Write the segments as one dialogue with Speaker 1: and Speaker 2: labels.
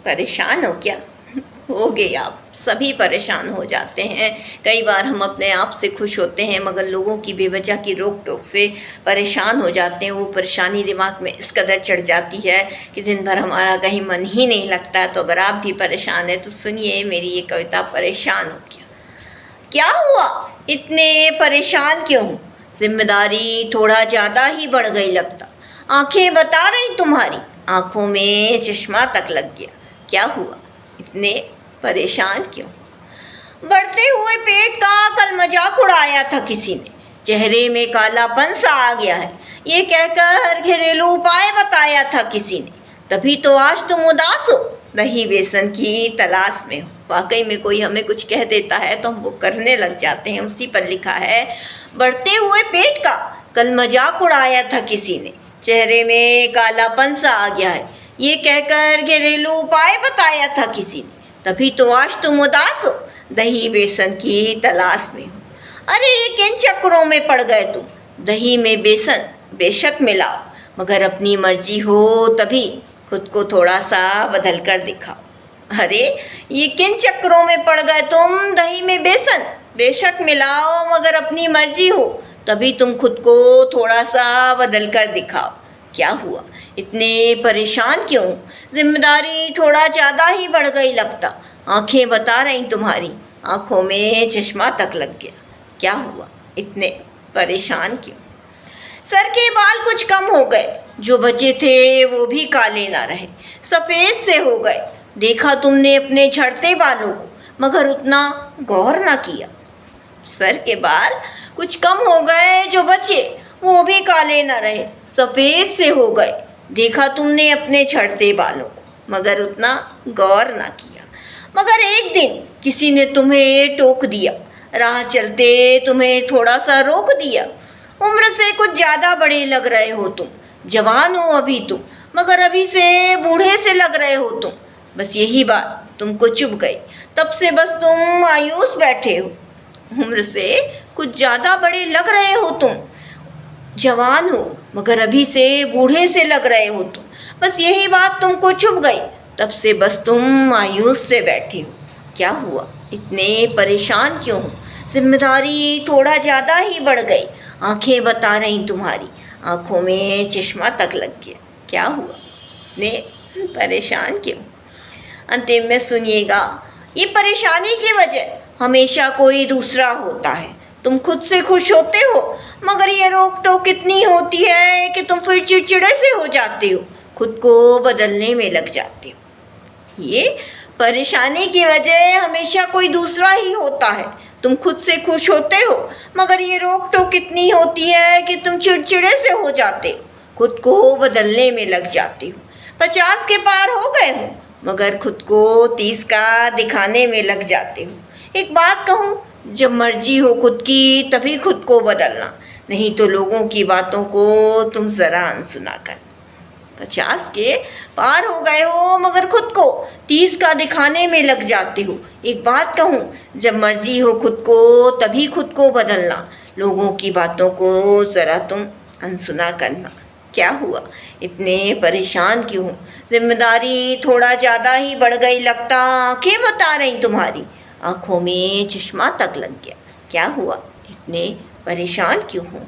Speaker 1: परेशान हो क्या? हो गए आप सभी परेशान हो जाते हैं। कई बार हम अपने आप से खुश होते हैं मगर लोगों की बेवजह की रोक टोक से परेशान हो जाते हैं। वो परेशानी दिमाग में इस कदर चढ़ जाती है कि दिन भर हमारा कहीं मन ही नहीं लगता। तो अगर आप भी परेशान हैं तो सुनिए मेरी ये कविता, परेशान हो क्या। क्या हुआ इतने परेशान क्यों? जिम्मेदारी थोड़ा ज़्यादा ही बढ़ गई लगता। आंखें बता रही तुम्हारी, आंखों में चश्मा तक लग गया। क्या हुआ इतने परेशान क्यों? बढ़ते हुए पेट का कल मजाक उड़ाया था किसी ने, चेहरे में कालापन सा आ गया है ये कहकर घरेलू उपाय बताया था किसी ने। तभी तो आज तुम उदास हो, दही बेसन की तलाश में हो। वाकई में कोई हमें कुछ कह देता है तो हम वो करने लग जाते हैं। उसी पर लिखा है, बढ़ते हुए पेट का कल मजाक उड़ाया था किसी ने, चेहरे में कालापन सा आ गया है ये कहकर घरेलू उपाय बताया था किसी ने। तभी तो आज तुम उदास हो, दही बेसन की तलाश में हो। अरे ये किन चक्करों में पड़ गए तुम? दही में बेसन बेशक मिलाओ मगर अपनी मर्जी हो तभी खुद को थोड़ा सा बदल कर दिखाओ। अरे ये किन चक्करों में पड़ गए तुम? दही में बेसन बेशक मिलाओ मगर अपनी मर्जी हो तभी तुम खुद को थोड़ा सा बदल कर दिखाओ। क्या हुआ इतने परेशान क्यों? जिम्मेदारी थोड़ा ज़्यादा ही बढ़ गई लगता। आंखें बता रही तुम्हारी, आंखों में चश्मा तक लग गया। क्या हुआ इतने परेशान क्यों? सर के बाल कुछ कम हो गए, जो बचे थे वो भी काले ना रहे, सफ़ेद से हो गए। देखा तुमने अपने झड़ते बालों को मगर उतना गौर ना किया। सर के बाल कुछ कम हो गए, जो बचे वो भी काले ना रहे, सफ़ेद से हो गए। देखा तुमने अपने झड़ते बालों को मगर उतना गौर ना किया। मगर एक दिन किसी ने तुम्हें टोक दिया, राह चलते तुम्हें थोड़ा सा रोक दिया। उम्र से कुछ ज़्यादा बड़े लग रहे हो तुम, जवान हो अभी तुम मगर अभी से बूढ़े से लग रहे हो तुम। बस यही बात तुमको चुभ गई, तब से बस तुम मायूस बैठे हो। उम्र से कुछ ज़्यादा बड़े लग रहे हो तुम, जवान हो मगर अभी से बूढ़े से लग रहे हो तुम। बस यही बात तुमको चुभ गई, तब से बस तुम मायूस से बैठे हो। क्या हुआ इतने परेशान क्यों हो? जिम्मेदारी थोड़ा ज़्यादा ही बढ़ गई, आंखें बता रही तुम्हारी, आंखों में चश्मा तक लग गया। क्या हुआ इतने परेशान क्यों? अंतिम में सुनिएगा, ये परेशानी की वजह हमेशा कोई दूसरा होता है। तुम खुद से खुश होते हो मगर ये रोक टोक इतनी होती है कि तुम फिर चिड़चिड़े से हो जाते हो, खुद को बदलने में लग जाते हो। ये परेशानी की वजह हमेशा कोई दूसरा ही होता है। तुम खुद से खुश होते हो मगर ये रोक टोक इतनी होती है कि तुम चिड़चिड़े से हो जाते हो, खुद को बदलने में लग जाते हो। 50 के पार हो गए हो मगर खुद को 30 का दिखाने में लग जाते हो। एक बात कहूँ, जब मर्जी हो खुद की तभी खुद को बदलना, नहीं तो लोगों की बातों को तुम ज़रा अनसुना करना। 50 के पार हो गए हो मगर खुद को 30 का दिखाने में लग जाते हो। एक बात कहूँ, जब मर्जी हो खुद को तभी खुद को बदलना, लोगों की बातों को ज़रा तुम अनसुना करना। क्या हुआ इतने परेशान क्यों? जिम्मेदारी थोड़ा ज़्यादा ही बढ़ गई लगता। आंखें बता रही तुम्हारी, आंखों में चश्मा तक लग गया। क्या हुआ इतने परेशान क्यों हो?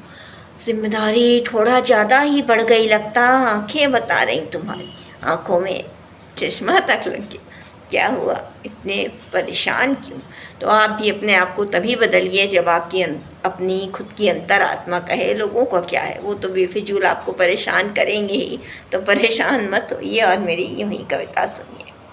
Speaker 1: जिम्मेदारी थोड़ा ज़्यादा ही बढ़ गई लगता। आंखें बता रही तुम्हारी, आंखों में चश्मा तक लग गया। क्या हुआ इतने परेशान क्यों? तो आप भी अपने आप को तभी बदलिए जब आपकी अपनी खुद की अंतरात्मा कहे। लोगों को क्या है, वो तो बेफिजूल आपको परेशान करेंगे ही, तो परेशान मत होइए और मेरी यूँ ही कविता सुनिए।